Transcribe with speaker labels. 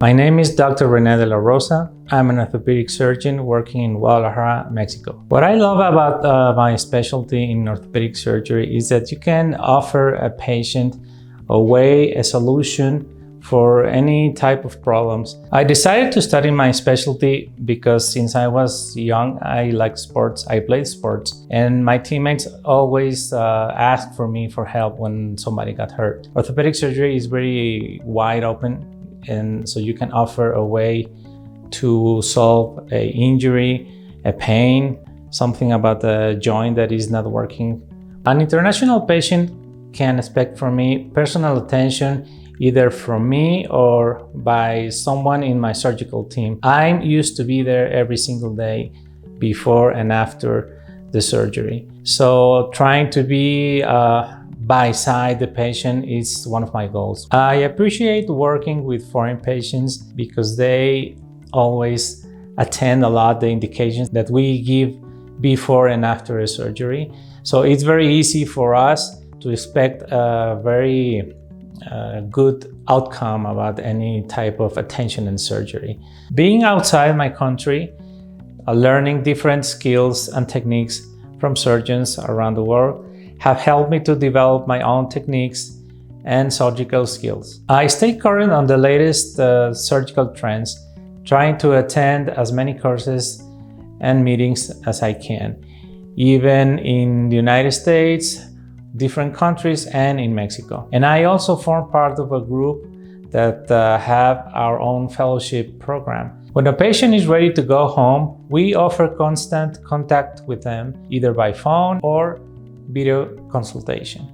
Speaker 1: My name is Dr. Rene de la Rosa. I'm an orthopedic surgeon working in Guadalajara, Mexico. What I love about my specialty in orthopedic surgery is that you can offer a patient a solution for any type of problems. I decided to study my specialty because since I was young, I liked sports. I played sports, and my teammates always asked for me for help when somebody got hurt. Orthopedic surgery is very wide open, and so you can offer a way to solve an injury, a pain, something about the joint that is not working. An international patient can expect from me personal attention, either from me or by someone in my surgical team. I'm used to be there every single day before and after the surgery. So trying to be by side the patient is one of my goals. I appreciate working with foreign patients because they always attend a lot the indications that we give before and after a surgery. So it's very easy for us to expect a very good outcome about any type of attention and surgery. Being outside my country, learning different skills and techniques from surgeons around the world have helped me to develop my own techniques and surgical skills. I stay current on the latest surgical trends, trying to attend as many courses and meetings as I can, even in the United States, different countries, and in Mexico. And I also form part of a group that have our own fellowship program. When a patient is ready to go home, we offer constant contact with them, either by phone or video consultation.